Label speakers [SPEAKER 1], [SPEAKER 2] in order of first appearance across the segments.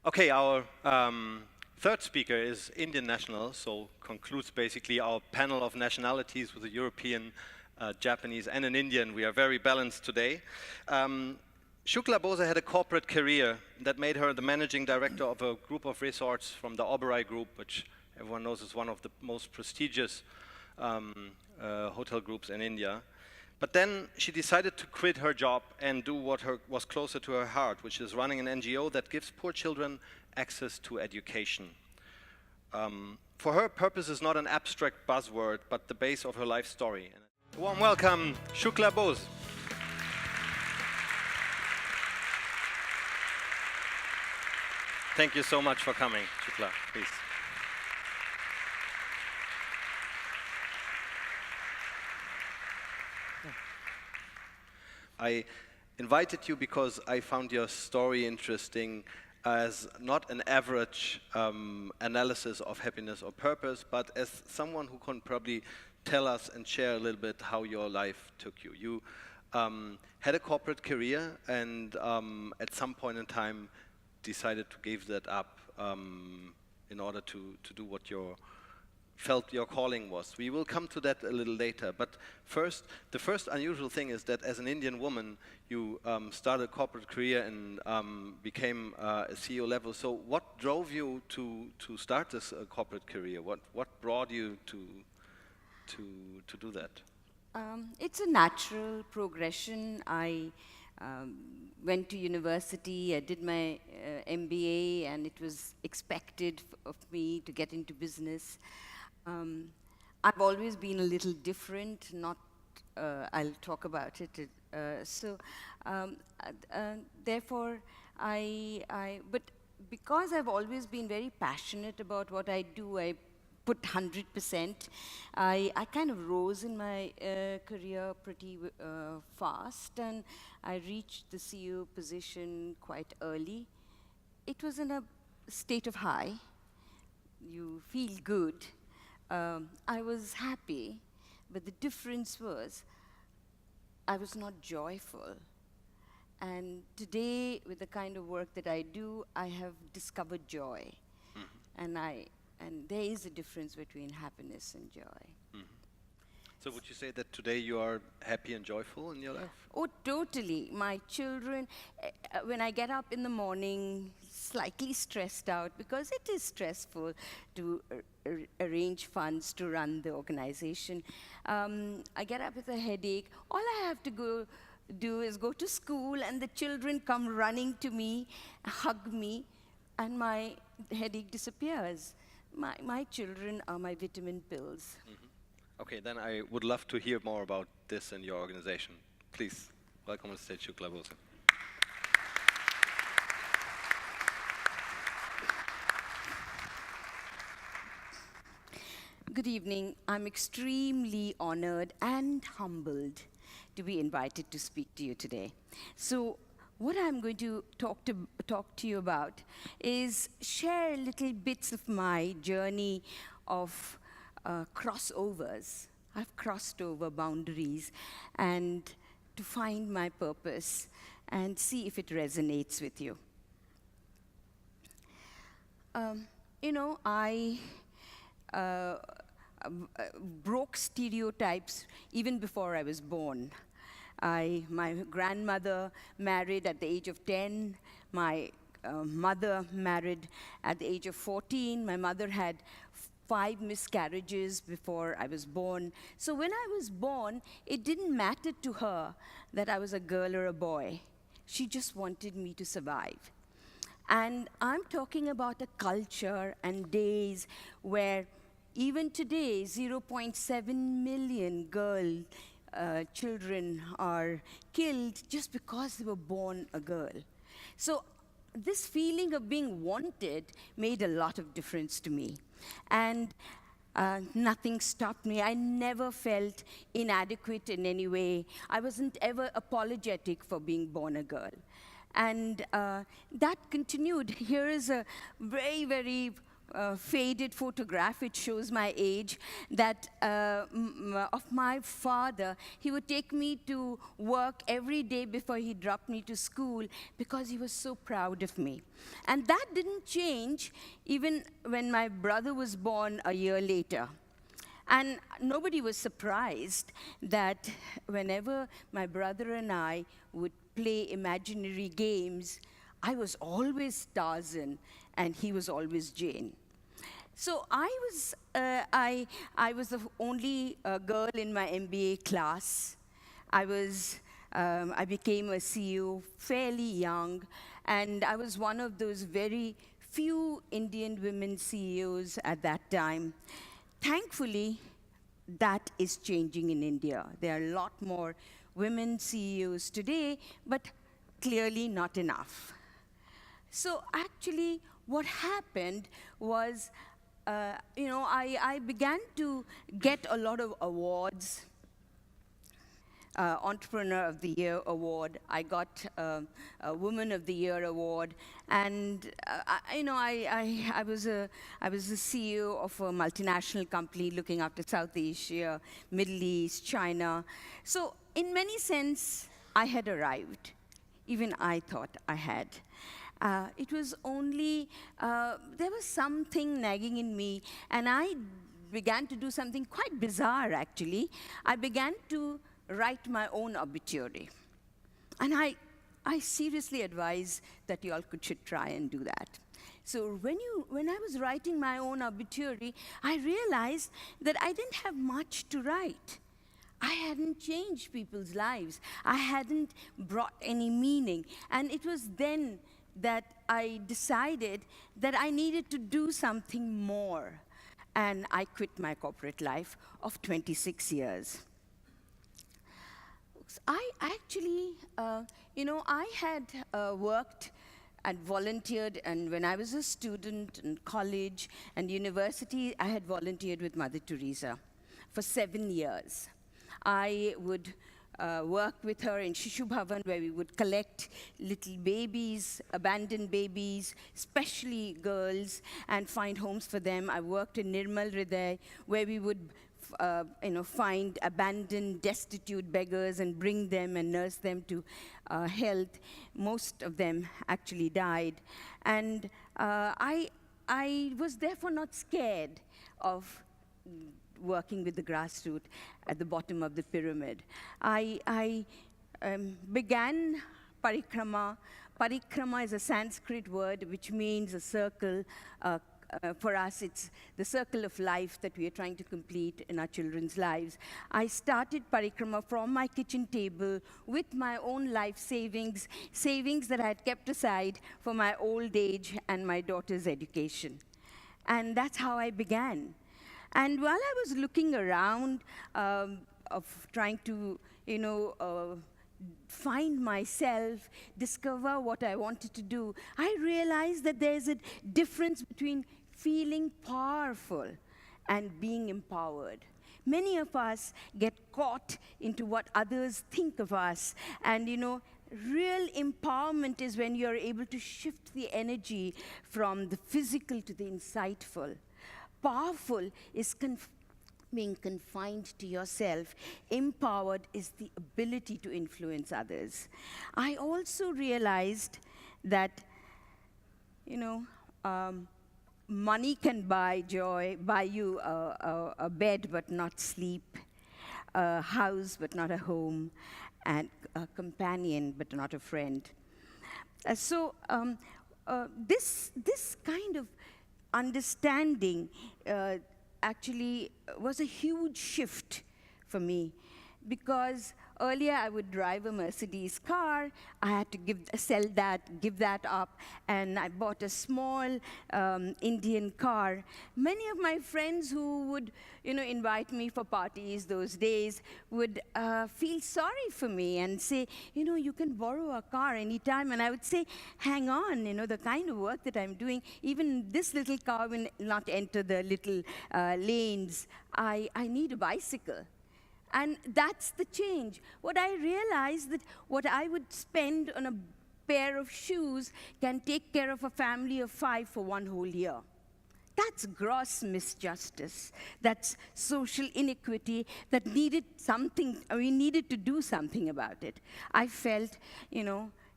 [SPEAKER 1] Okay, our third speaker is Indian national, so concludes basically our panel of nationalities with a European, Japanese, and an Indian. We are very balanced today. Shukla Bose had a corporate career that made her the managing director of a group of resorts from the Oberoi Group, which everyone knows is one of the most prestigious hotel groups in India. But then she decided to quit her job and do what was closer to her heart, which is running an NGO that gives poor children access to education. For her, purpose is not an abstract buzzword, but the base of her life story. A warm welcome, Shukla Bose. Thank you so much for coming, Shukla, please. I invited you because I found your story interesting as not an average analysis of happiness or purpose, but as someone who can probably tell us and share a little bit how your life took you. You had a corporate career and at some point in time decided to give that up in order to do what you felt your calling was. We will come to that a little later, but first, the first unusual thing is that as an Indian woman, you started a corporate career and became a CEO level. So what drove you to start this corporate career? What brought you to do that?
[SPEAKER 2] It's a natural progression. I went to university, I did my MBA, and it was expected of me to get into business. I've always been a little different, I'll talk about it. Therefore, but because I've always been very passionate about what I do, I put 100%. I kind of rose in my career pretty fast, and I reached the CEO position quite early. It was in a state of high. You feel good. I was happy, but the difference was I was not joyful. And today, with the kind of work that I do, I have discovered joy. Mm-hmm. And there is a difference between happiness and joy. Mm-hmm.
[SPEAKER 1] So would you say that today you are happy and joyful in your life?
[SPEAKER 2] Oh, totally. My children, when I get up in the morning, slightly stressed out, because it is stressful to arrange funds to run the organization. I get up with a headache. All I have to do is go to school, and the children come running to me, hug me, and my headache disappears. My children are my vitamin pills. Mm-hmm.
[SPEAKER 1] Okay, then I would love to hear more about this in your organization. Please, welcome on the stage, Shukla Bose.
[SPEAKER 2] Good evening. I'm extremely honored and humbled to be invited to speak to you today. So, what I'm going to talk to you about is share little bits of my journey of crossovers. I've crossed over boundaries and to find my purpose and see if it resonates with you. I broke stereotypes even before I was born. My grandmother married at the age of 10. My mother married at the age of 14. My mother had 5 miscarriages before I was born. So when I was born, it didn't matter to her that I was a girl or a boy. She just wanted me to survive. And I'm talking about a culture and days where even today, 0.7 million children are killed just because they were born a girl. So this feeling of being wanted made a lot of difference to me. And nothing stopped me. I never felt inadequate in any way. I wasn't ever apologetic for being born a girl. And that continued. Here is a very, very faded photograph, it shows my age, that of my father. He would take me to work every day before he dropped me to school because he was so proud of me. And that didn't change even when my brother was born a year later. And nobody was surprised that whenever my brother and I would play imaginary games, I was always Tarzan and he was always Jane. So I was the only girl in my MBA class. I became a CEO fairly young, and I was one of those very few Indian women CEOs at that time. Thankfully, that is changing in India. There are a lot more women CEOs today, but clearly not enough. So actually, what happened was, I began to get a lot of awards. Entrepreneur of the Year award. I got a Woman of the Year award, and I was a CEO of a multinational company looking after South Asia, Middle East, China. So in many sense, I had arrived. Even I thought I had. It was only, there was something nagging in me, and I began to do something quite bizarre, actually. I began to write my own obituary. And I seriously advise that you all should try and do that. So when I was writing my own obituary, I realized that I didn't have much to write. I hadn't changed people's lives. I hadn't brought any meaning. And it was then that I decided that I needed to do something more. And I quit my corporate life of 26 years. I actually, I had worked and volunteered, and when I was a student in college and university, I had volunteered with Mother Teresa for 7 years. I would work with her in Shishu Bhavan, where we would collect little babies, abandoned babies, especially girls, and find homes for them. I worked in Nirmal Hriday, where we would find abandoned, destitute beggars and bring them and nurse them to health. Most of them actually died. And I was therefore not scared of working with the grassroots at the bottom of the pyramid. I began parikrama. Parikrama is a Sanskrit word which means a circle. For us, it's the circle of life that we are trying to complete in our children's lives. I started parikrama from my kitchen table with my own life savings that I had kept aside for my old age and my daughter's education. And that's how I began. And while I was looking around, of trying to, find myself, discover what I wanted to do, I realized that there's a difference between feeling powerful and being empowered. Many of us get caught into what others think of us, and real empowerment is when you're able to shift the energy from the physical to the insightful. Powerful is being confined to yourself. Empowered is the ability to influence others. I also realized that, money can buy joy, buy you a bed but not sleep, a house but not a home, and a companion but not a friend. This kind of understanding actually was a huge shift for me, because earlier I would drive a Mercedes car. I had to give that up, and I bought a small Indian car. Many of my friends who would, invite me for parties those days would feel sorry for me and say, you can borrow a car anytime. And I would say, hang on, the kind of work that I'm doing, even this little car will not enter the little lanes. I need a bicycle. And that's the change. What I realized that what I would spend on a pair of shoes can take care of a family of 5 for one whole year. That's gross misjustice. That's social inequity that needed something, we needed to do something about it. I felt,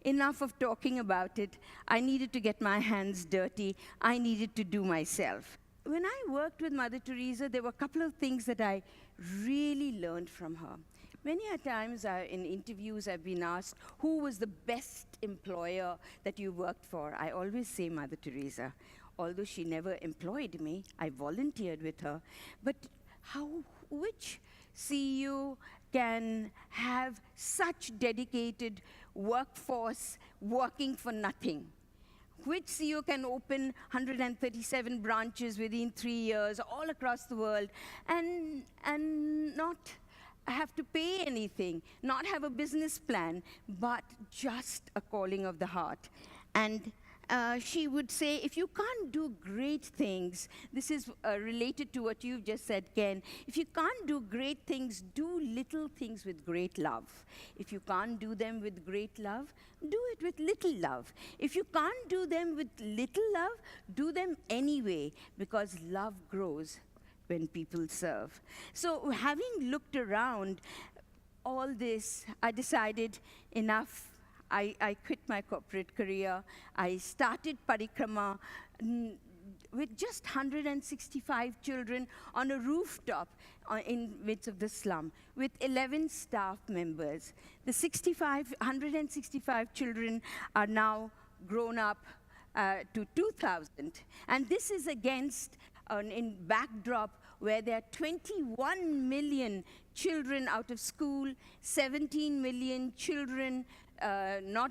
[SPEAKER 2] enough of talking about it. I needed to get my hands dirty. I needed to do myself. When I worked with Mother Teresa, there were a couple of things that I really learned from her. Many a times in interviews I've been asked, who was the best employer that you worked for? I always say Mother Teresa. Although she never employed me, I volunteered with her. But which CEO can have such dedicated workforce working for nothing? Which CEO can open 137 branches within 3 years all across the world and not have to pay anything, not have a business plan, but just a calling of the heart? And she would say, if you can't do great things, this is related to what you've just said, Ken, if you can't do great things, do little things with great love. If you can't do them with great love, do it with little love. If you can't do them with little love, do them anyway, because love grows when people serve. So having looked around all this, I decided enough. I quit my corporate career. I started Parikrama with just 165 children on a rooftop in midst of the slum, with 11 staff members. The 165 children are now grown up to 2,000. And this is against, in backdrop, where there are 21 million children out of school, 17 million children not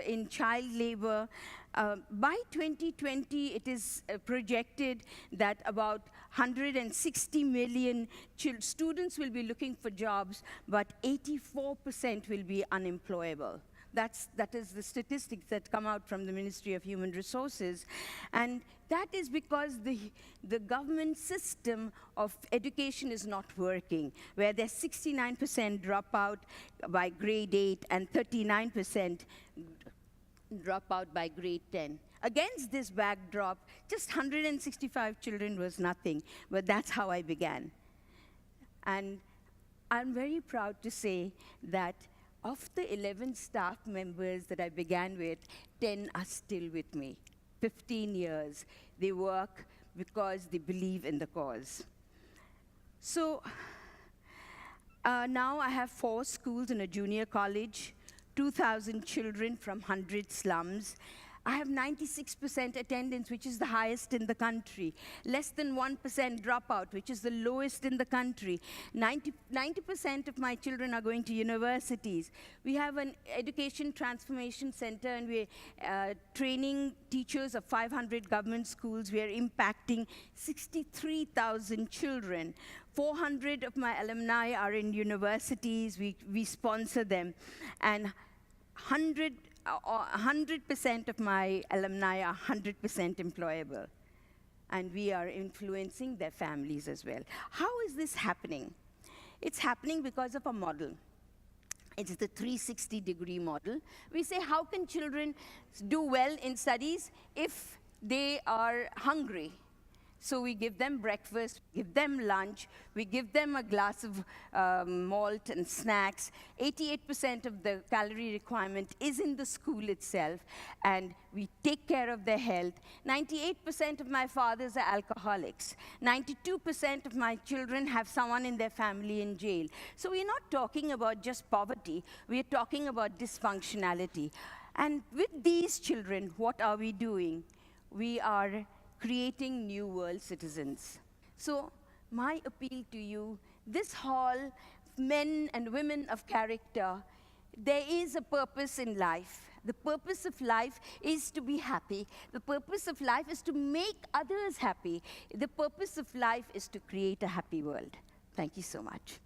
[SPEAKER 2] in child labor. By 2020, it is projected that about 160 million students will be looking for jobs, but 84% will be unemployable. That is the statistics that come out from the Ministry of Human Resources. And that is because the government system of education is not working, where there's 69% dropout by grade 8 and 39% dropout by grade 10. Against this backdrop, just 165 children was nothing, but that's how I began. And I'm very proud to say that of the 11 staff members that I began with, 10 are still with me. 15 years. They work because they believe in the cause. So now I have 4 schools and a junior college, 2,000 children from 100 slums. I have 96% attendance, which is the highest in the country. Less than 1% dropout, which is the lowest in the country. 90% of my children are going to universities. We have an education transformation center, and we're training teachers of 500 government schools. We are impacting 63,000 children. 400 of my alumni are in universities. We sponsor them. And 100% of my alumni are 100% employable. And we are influencing their families as well. How is this happening? It's happening because of a model. It's the 360-degree model. We say, how can children do well in studies if they are hungry? So we give them breakfast, we give them lunch, we give them a glass of malt and snacks. 88% of the calorie requirement is in the school itself, and we take care of their health. 98% of my fathers are alcoholics. 92% of my children have someone in their family in jail. So we're not talking about just poverty, we're talking about dysfunctionality. And with these children, what are we doing? We are creating new world citizens. So my appeal to you, this hall, men and women of character, there is a purpose in life. The purpose of life is to be happy. The purpose of life is to make others happy. The purpose of life is to create a happy world. Thank you so much.